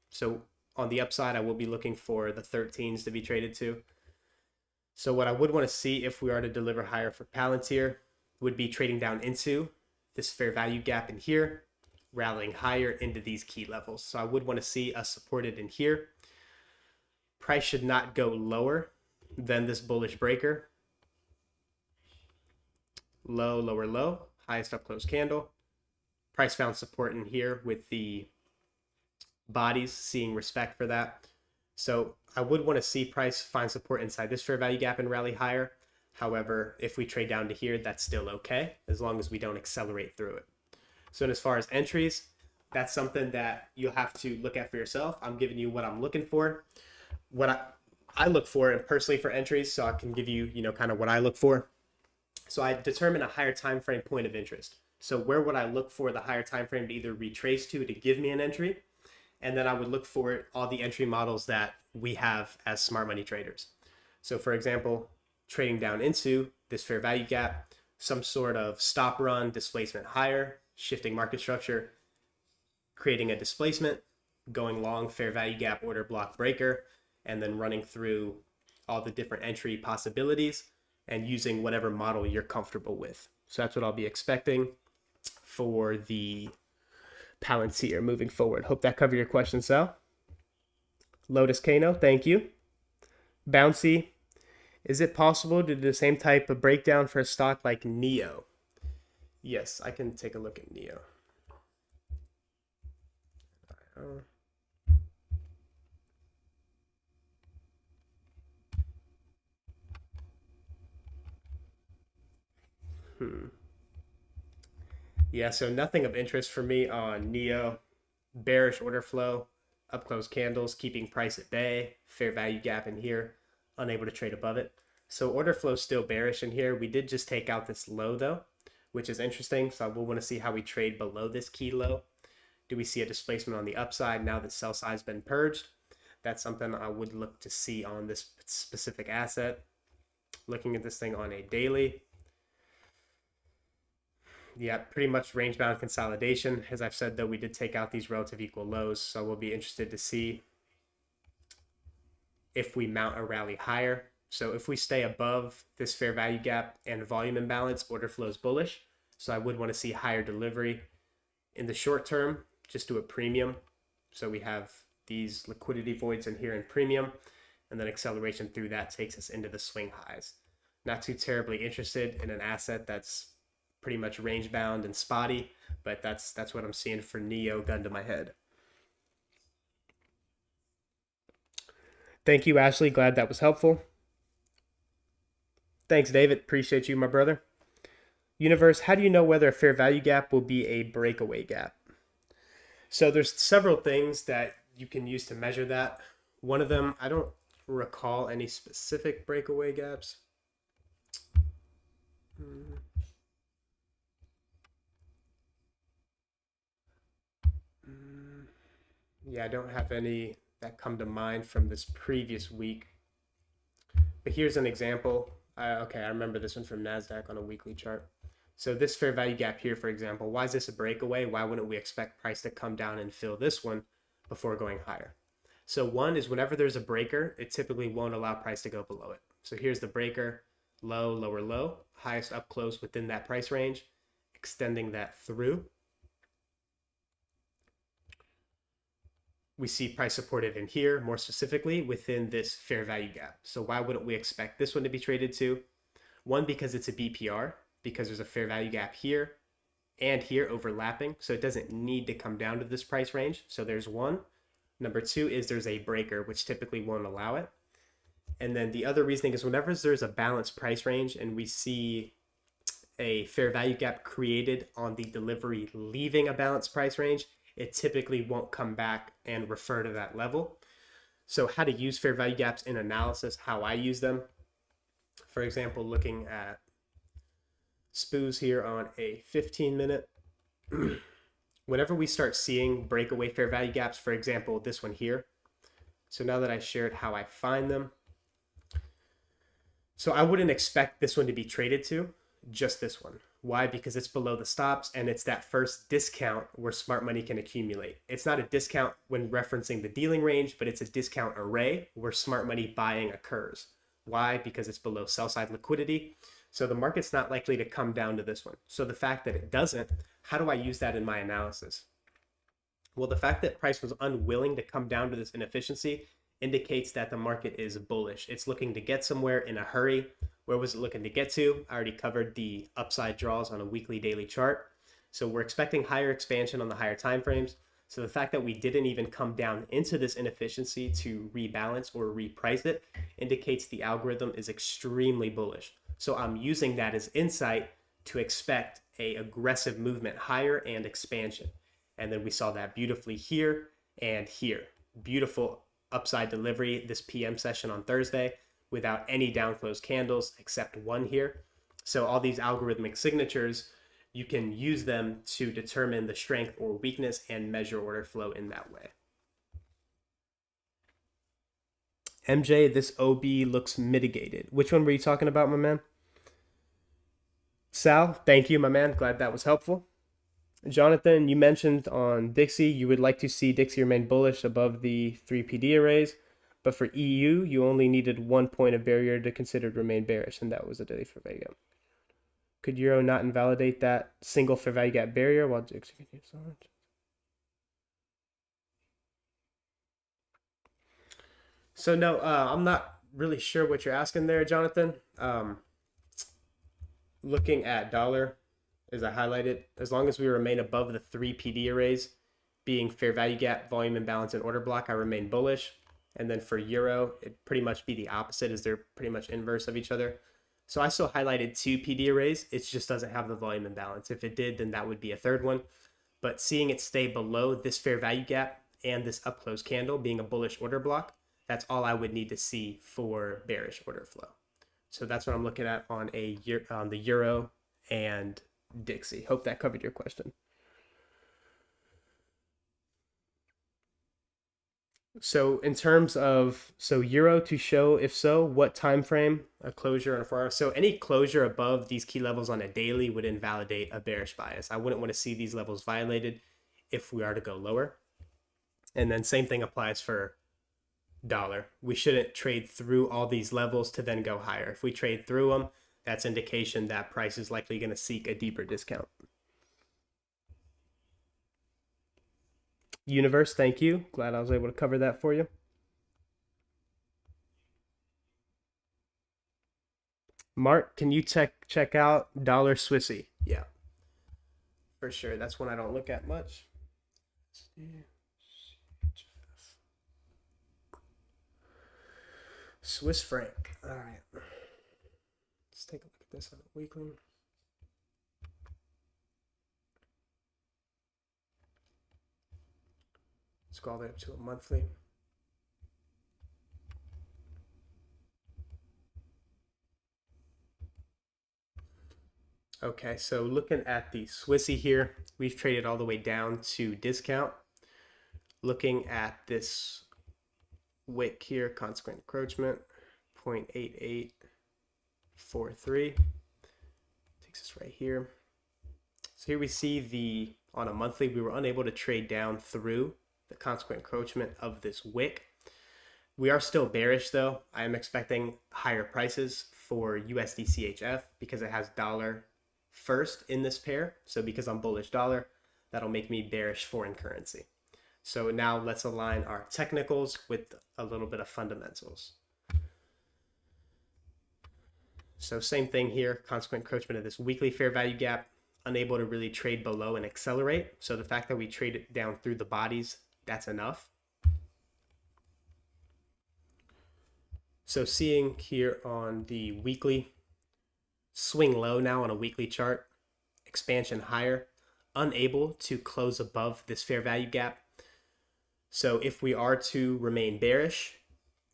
So on the upside, I will be looking for the 13s to be traded to. So what I would want to see if we are to deliver higher for Palantir would be trading down into this fair value gap in here, rallying higher into these key levels. So I would want to see us supported in here. price should not go lower than this bullish breaker. Low, lower, low, highest up close candle. Price found support in here with the bodies seeing respect for that. So I would want to see price find support inside this fair value gap and rally higher. However, if we trade down to here, that's still okay, as long as we don't accelerate through it. So as far as entries, that's something that you'll have to look at for yourself. I'm giving you what I'm looking for. What I look for, and personally for entries, so I can give you, kind of what I look for. So I determine a higher time frame point of interest. So where would I look for the higher time frame to either retrace to give me an entry? And then I would look for all the entry models that we have as smart money traders. So for example, trading down into this fair value gap, some sort of stop run, displacement higher, shifting market structure, creating a displacement, going long fair value gap order block breaker, and then running through all the different entry possibilities and using whatever model you're comfortable with. So that's what I'll be expecting for the Palantir moving forward. Hope that covered your question, Sal. Lotus Kano, thank you. Bouncy, is it possible to do the same type of breakdown for a stock like NEO? Yes, I can take a look at NEO. Yeah, so nothing of interest for me on NEO. Bearish order flow, up close candles, keeping price at bay, fair value gap in here, unable to trade above it. So order flow still bearish in here. We did just take out this low though, which is interesting. So we'll want to see how we trade below this key low. Do we see a displacement on the upside now that sell side's been purged? That's something I would look to see on this specific asset. Looking at this thing on a daily. Yeah, pretty much range bound consolidation. As I've said, though, we did take out these relative equal lows, so we'll be interested to see if we mount a rally higher. So if we stay above this fair value gap and volume imbalance, order flow is bullish. So I would want to see higher delivery in the short term, just do a premium. So we have these liquidity voids in here in premium, and then acceleration through that takes us into the swing highs. Not too terribly interested in an asset that's pretty much range bound and spotty, but that's what I'm seeing for NEO, gun to my head. Thank you, Ashley. Glad that was helpful. Thanks, David. Appreciate you, my brother. Universe, how do you know whether a fair value gap will be a breakaway gap? So there's several things that you can use to measure that. One of them, I don't recall any specific breakaway gaps. Yeah, I don't have any that come to mind from this previous week. But here's an example. Okay, I remember this one from NASDAQ on a weekly chart. So this fair value gap here, for example, why is this a breakaway? Why wouldn't we expect price to come down and fill this one before going higher? So one is whenever there's a breaker, it typically won't allow price to go below it. So here's the breaker, low, lower, low, highest up close within that price range, extending that through. We see price supported in here, more specifically within this fair value gap. So why wouldn't we expect this one to be traded to? One, because it's a BPR, because there's a fair value gap here and here overlapping. So it doesn't need to come down to this price range. So there's one. Number two is there's a breaker, which typically won't allow it. And then the other reasoning is whenever there's a balanced price range and we see a fair value gap created on the delivery leaving a balanced price range, it typically won't come back and refer to that level. So how to use fair value gaps in analysis, how I use them. For example, looking at SPOOs here on a 15-minute. Whenever we start seeing breakaway fair value gaps, for example, this one here. So now that I shared how I find them. So I wouldn't expect this one to be traded to, just this one. Why? Because it's below the stops and it's that first discount where smart money can accumulate. It's not a discount when referencing the dealing range, but it's a discount array where smart money buying occurs. Why? Because it's below sell side liquidity. So the market's not likely to come down to this one. So the fact that it doesn't, how do I use that in my analysis? Well, the fact that price was unwilling to come down to this inefficiency indicates that the market is bullish. It's looking to get somewhere in a hurry. Where was it looking to get to? I already covered the upside draws on a weekly daily chart. So we're expecting higher expansion on the higher time frames. So the fact that we didn't even come down into this inefficiency to rebalance or reprice it indicates the algorithm is extremely bullish. So I'm using that as insight to expect a aggressive movement higher and expansion. And then we saw that beautifully here and here. Beautiful upside delivery this PM session on Thursday without any down close candles except one here. So all these algorithmic signatures, you can use them to determine the strength or weakness and measure order flow in that way. MJ, this OB looks mitigated. Which one were you talking about, my man? Sal, thank you, my man. Glad that was helpful. Jonathan, you mentioned on Dixie, you would like to see Dixie remain bullish above the 3 PD arrays, but for EU, you only needed 1 point of barrier to consider to remain bearish, and that was a daily fair value gap. Could Euro not invalidate that single fair value gap barrier while Dixie continues on? So no, I'm not really sure what you're asking there, Jonathan. Looking at dollar, as I highlighted, as long as we remain above the 3 PD arrays, being fair value gap, volume imbalance, and order block, I remain bullish. And then for Euro, it'd pretty much be the opposite, as they're pretty much inverse of each other. So I still highlighted 2 PD arrays. It just doesn't have the volume imbalance. If it did, then that would be a third one. But seeing it stay below this fair value gap and this up close candle being a bullish order block, that's all I would need to see for bearish order flow. So that's what I'm looking at on the Euro and Dixie. Hope that covered your question. So in terms of, Euro to show, if so, what time frame, a closure on a 4 hour. So any closure above these key levels on a daily would invalidate a bearish bias. I wouldn't want to see these levels violated if we are to go lower. And then same thing applies for dollar. We shouldn't trade through all these levels to then go higher. If we trade through them, that's indication that price is likely going to seek a deeper discount. Universe, thank you. Glad I was able to cover that for you. Mark, can you check out dollar Swissy? Yeah, for sure. That's one I don't look at much. Swiss Franc. All right. Let's take a look at this on a weekly. Let's go all the way up to a monthly. Okay, so looking at the Swissy here, we've traded all the way down to discount. Looking at this wick here, consequent encroachment, 0.8843. Takes us right here. So here we see on a monthly, we were unable to trade down through the consequent encroachment of this wick. We are still bearish though. I am expecting higher prices for USD CHF because it has dollar first in this pair. So because I'm bullish dollar, that'll make me bearish foreign currency. So now let's align our technicals with a little bit of fundamentals. So same thing here, consequent encroachment of this weekly fair value gap, unable to really trade below and accelerate. So the fact that we trade it down through the bodies, that's enough. So seeing here on the weekly, swing low now on a weekly chart, expansion higher, unable to close above this fair value gap. So if we are to remain bearish,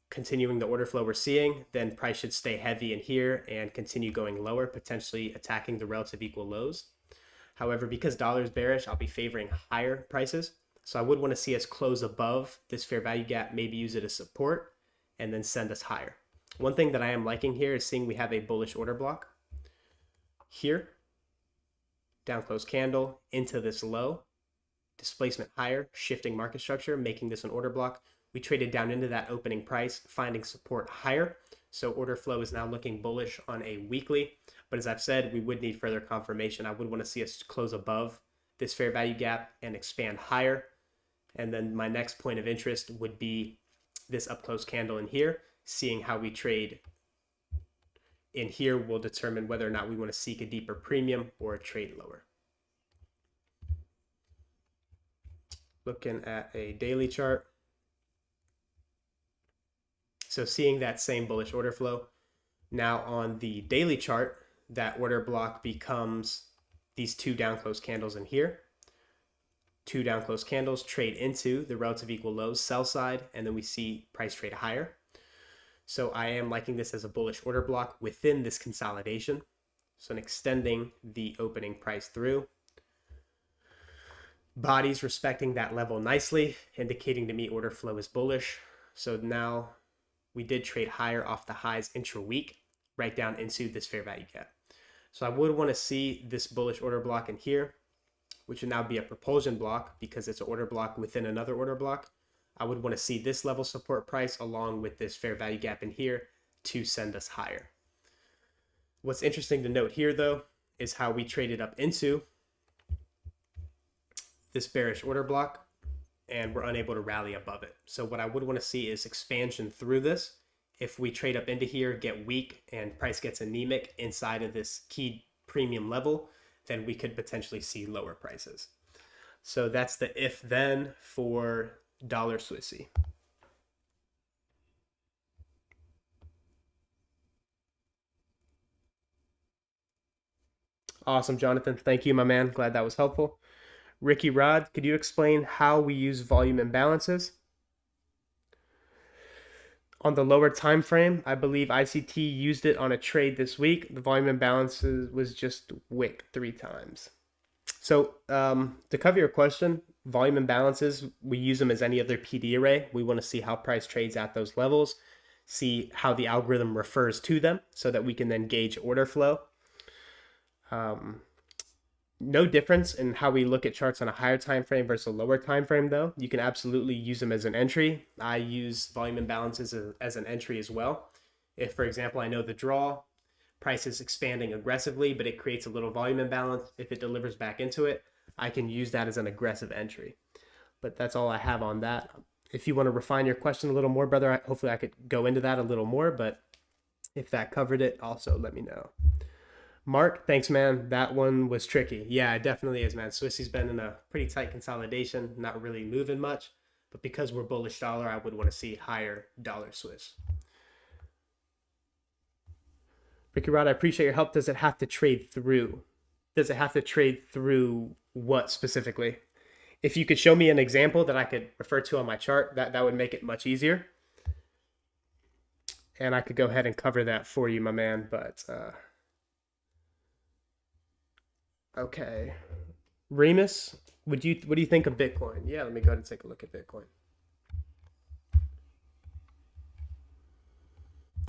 continuing the order flow we're seeing, then price should stay heavy in here and continue going lower, potentially attacking the relative equal lows. However, because dollar is bearish, I'll be favoring higher prices. So I would want to see us close above this fair value gap, maybe use it as support, and then send us higher. One thing that I am liking here is seeing we have a bullish order block here, down close candle into this low, displacement higher, shifting market structure, making this an order block. We traded down into that opening price, finding support higher. So order flow is now looking bullish on a weekly. But as I've said, we would need further confirmation. I would want to see us close above this fair value gap and expand higher. And then my next point of interest would be this up close candle in here. Seeing how we trade in here will determine whether or not we want to seek a deeper premium or a trade lower. Looking at a daily chart. So seeing that same bullish order flow. Now on the daily chart, that order block becomes these two down close candles in here. Two down close candles trade into the relative equal lows, sell side, and then we see price trade higher. So I am liking this as a bullish order block within this consolidation. So I'm extending the opening price through. Bodies respecting that level nicely, indicating to me order flow is bullish. So now we did trade higher off the highs intra-week, right down into this fair value gap. So I would want to see this bullish order block in here, which would now be a propulsion block because it's an order block within another order block. I would want to see this level support price along with this fair value gap in here to send us higher. What's interesting to note here, though, is how we traded up into this bearish order block and we're unable to rally above it. So what I would want to see is expansion through this. If we trade up into here, get weak, and price gets anemic inside of this key premium level, then we could potentially see lower prices. So that's the if then for dollar Swissy. Awesome, Jonathan. Thank you, my man. Glad that was helpful. Ricky Rod, could you explain how we use volume imbalances? On the lower time frame, I believe ICT used it on a trade this week. The volume imbalance was just wick 3 times. So to cover your question, volume imbalances, we use them as any other PD array. We want to see how price trades at those levels, see how the algorithm refers to them so that we can then gauge order flow. No difference in how we look at charts on a higher time frame versus a lower time frame, though. You can absolutely use them as an entry. I use volume imbalances as an entry as well. If, for example, I know the draw price is expanding aggressively, but it creates a little volume imbalance, if it delivers back into it, I can use that as an aggressive entry. But that's all I have on that. If you want to refine your question a little more, brother, hopefully I could go into that a little more, but if that covered it, also let me know. Mark, thanks, man. That one was tricky. Yeah, it definitely is, man. Swissy's been in a pretty tight consolidation, not really moving much. But because we're bullish dollar, I would want to see higher dollar Swiss. Ricky Rod, I appreciate your help. Does it have to trade through? Does it have to trade through what specifically? If you could show me an example that I could refer to on my chart, that would make it much easier. And I could go ahead and cover that for you, my man. But okay. Remus, what do you think of Bitcoin? Yeah, let me go ahead and take a look at Bitcoin.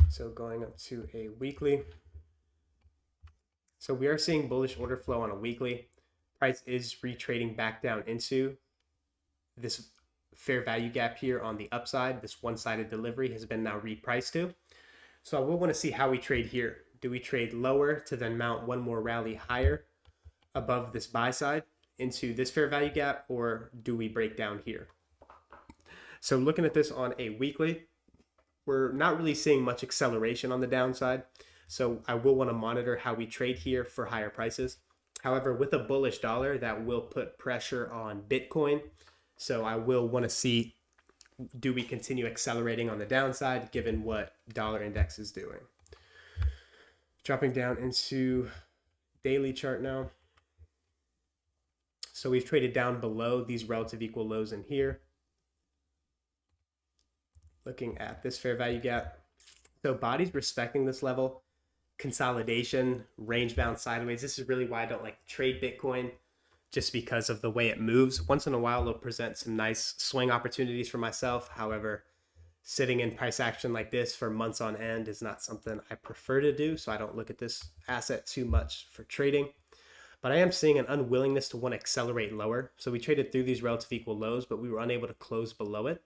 So going up to a weekly. So we are seeing bullish order flow on a weekly. Price is retrading back down into this fair value gap here on the upside. This one-sided delivery has been now repriced to. So I will want to see how we trade here. Do we trade lower to then mount one more rally higher above this buy side into this fair value gap, or do we break down here? So looking at this on a weekly, we're not really seeing much acceleration on the downside. So I will want to monitor how we trade here for higher prices. However, with a bullish dollar, that will put pressure on Bitcoin. So I will want to see, do we continue accelerating on the downside given what dollar index is doing? Dropping down into daily chart now. So we've traded down below these relative equal lows in here. Looking at this fair value gap. So body's respecting this level. Consolidation, range bound sideways. This is really why I don't like to trade Bitcoin, just because of the way it moves. Once in a while, it'll present some nice swing opportunities for myself. However, sitting in price action like this for months on end is not something I prefer to do. So I don't look at this asset too much for trading. But I am seeing an unwillingness to want to accelerate lower. So we traded through these relative equal lows, but we were unable to close below it.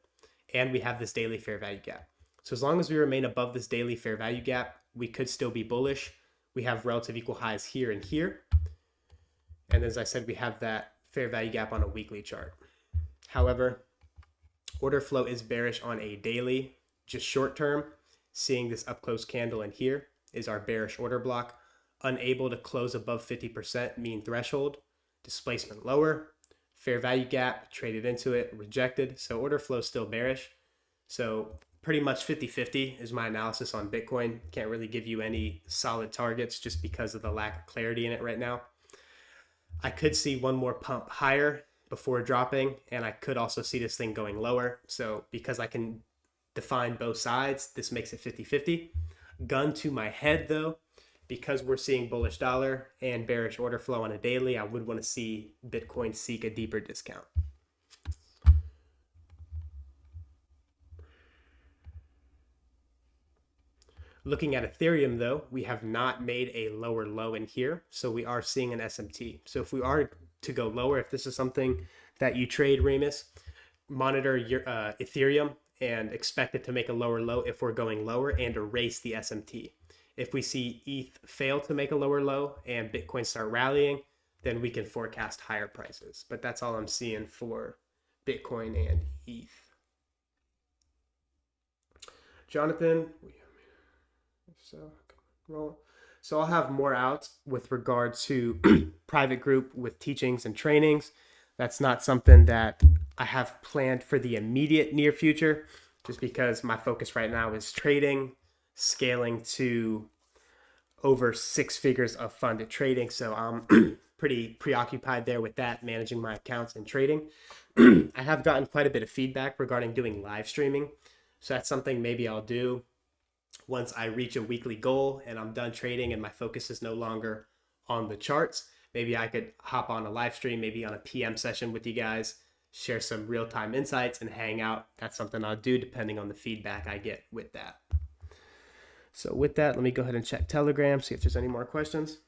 And we have this daily fair value gap. So as long as we remain above this daily fair value gap, we could still be bullish. We have relative equal highs here and here. And as I said, we have that fair value gap on a weekly chart. However, Order flow is bearish on a daily, just short term. Seeing this up close candle in here is our bearish order block. Unable to close above 50% mean threshold, displacement lower, fair value gap, traded into it, rejected. So order flow is still bearish. So pretty much 50-50 is my analysis on Bitcoin. Can't really give you any solid targets just because of the lack of clarity in it right now. I could see one more pump higher before dropping, and I could also see this thing going lower. So because I can define both sides, this makes it 50-50. Gun to my head though, because we're seeing bullish dollar and bearish order flow on a daily, I would want to see Bitcoin seek a deeper discount. Looking at Ethereum though, we have not made a lower low in here, so we are seeing an SMT. So if we are to go lower, if this is something that you trade, Remus, monitor your Ethereum and expect it to make a lower low if we're going lower and erase the SMT. If we see ETH fail to make a lower low and Bitcoin start rallying, then we can forecast higher prices. But that's all I'm seeing for Bitcoin and ETH. Jonathan, so I'll have more out with regard to private group with teachings and trainings. That's not something that I have planned for the immediate near future, just because my focus right now is trading, scaling to over 6 figures of funded trading. So I'm pretty preoccupied there with that, managing my accounts and trading. I have gotten quite a bit of feedback regarding doing live streaming. So that's something maybe I'll do once I reach a weekly goal and I'm done trading and my focus is no longer on the charts. Maybe I could hop on a live stream, maybe on a PM session with you guys, share some real-time insights and hang out. That's something I'll do depending on the feedback I get with that. So with that, let me go ahead and check Telegram, see if there's any more questions.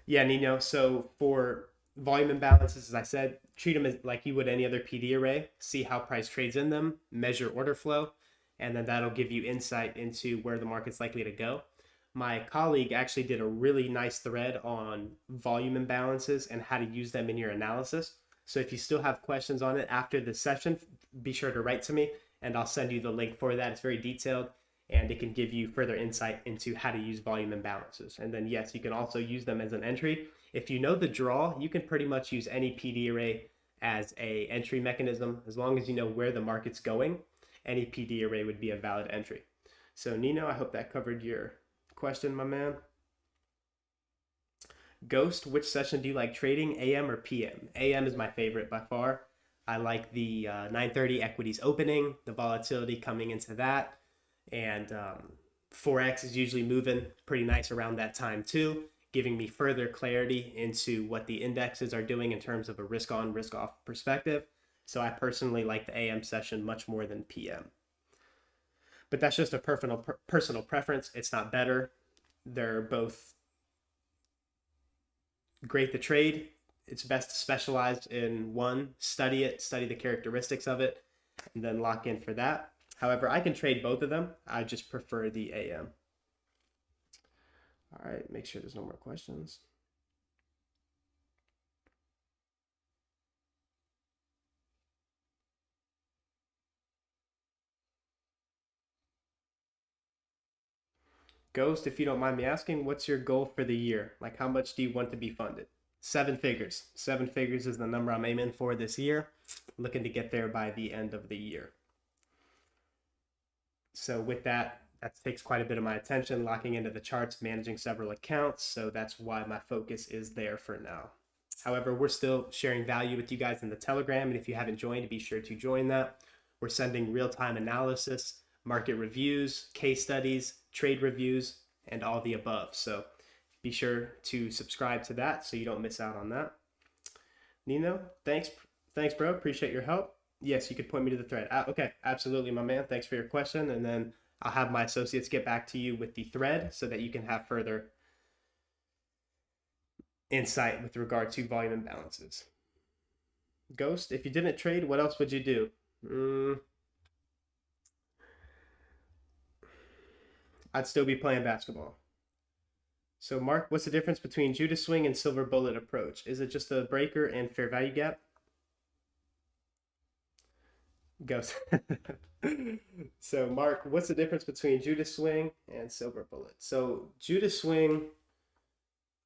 Yeah, Nino. So for volume imbalances, as I said, treat them as like you would any other PD array. See how price trades in them, measure order flow, and then that'll give you insight into where the market's likely to go. My colleague actually did a really nice thread on volume imbalances and how to use them in your analysis. So if you still have questions on it after the session, be sure to write to me and I'll send you the link for that. It's very detailed and it can give you further insight into how to use volume imbalances. And then yes, you can also use them as an entry. If you know the draw, you can pretty much use any PD array as a entry mechanism. As long as you know where the market's going, any PD array would be a valid entry. So Nino, I hope that covered your question, my man. Ghost, which session do you like trading, AM or PM? AM is my favorite by far. I like the 9:30 equities opening, the volatility coming into that, and forex is usually moving pretty nice around that time too, giving me further clarity into what the indexes are doing in terms of a risk on, risk off perspective. So I personally like the AM session much more than PM. But that's just a personal preference. It's not better. They're both great to trade. It's best to specialize in one, study it, study the characteristics of it, and then lock in for that. However, I can trade both of them. I just prefer the AM. All right, make sure there's no more questions. Ghost, if you don't mind me asking, what's your goal for the year? Like, how much do you want to be funded? 7 figures. 7 figures is the number I'm aiming for this year. Looking to get there by the end of the year. So with that, that takes quite a bit of my attention, locking into the charts, managing several accounts. So that's why my focus is there for now. However, we're still sharing value with you guys in the Telegram. And if you haven't joined, be sure to join that. We're sending real-time analysis, market reviews, case studies, trade reviews, and all the above. So be sure to subscribe to that so you don't miss out on that. Nino, thanks, bro. Appreciate your help. Yes, you could point me to the thread. Okay, absolutely, my man. Thanks for your question. And then I'll have my associates get back to you with the thread so that you can have further insight with regard to volume imbalances. Ghost, if you didn't trade, what else would you do? Mm, I'd still be playing basketball. So, Mark, what's the difference between Judas swing and silver bullet approach? Is it just a breaker and fair value gap? Goes. So, Mark, what's the difference between Judas swing and silver bullet? So, Judas swing,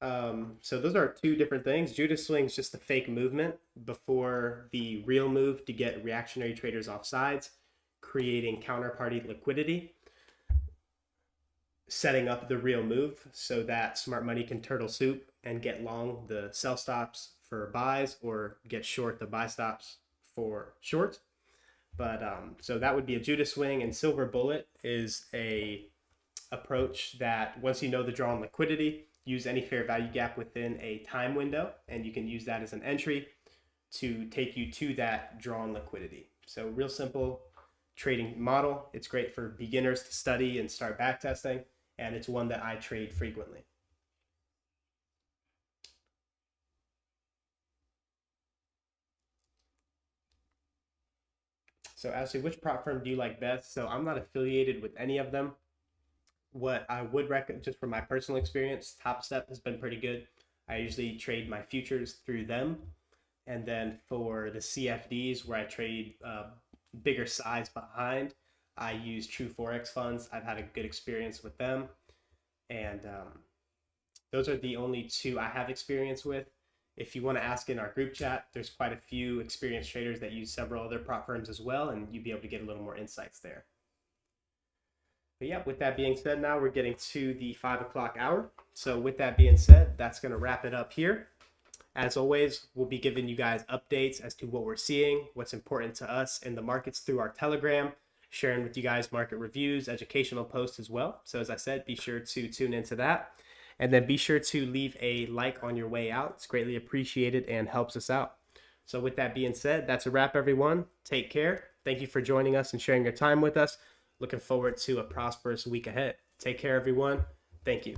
so those are two different things. Judas swing is just the fake movement before the real move to get reactionary traders off sides, creating counterparty liquidity, setting up the real move so that smart money can turtle soup and get long the sell stops for buys or get short the buy stops for short. But so that would be a Judas swing, and silver bullet is a approach that once you know the drawn liquidity, use any fair value gap within a time window, and you can use that as an entry to take you to that drawn liquidity. So real simple trading model. It's great for beginners to study and start backtesting, and it's one that I trade frequently. So Ashley, which prop firm do you like best? So I'm not affiliated with any of them. What I would recommend, just from my personal experience, Topstep has been pretty good. I usually trade my futures through them. And then for the CFDs, where I trade bigger size behind, I use True Forex funds. I've had a good experience with them. And those are the only two I have experience with. If you want to ask in our group chat, there's quite a few experienced traders that use several other prop firms as well, and you'd be able to get a little more insights there. But yeah, with that being said, now we're getting to the 5 o'clock hour. So with that being said, that's going to wrap it up here. As always, we'll be giving you guys updates as to what we're seeing, what's important to us in the markets through our Telegram, sharing with you guys market reviews, educational posts as well. So as I said, be sure to tune into that. And then be sure to leave a like on your way out. It's greatly appreciated and helps us out. So with that being said, that's a wrap, everyone. Take care. Thank you for joining us and sharing your time with us. Looking forward to a prosperous week ahead. Take care, everyone. Thank you.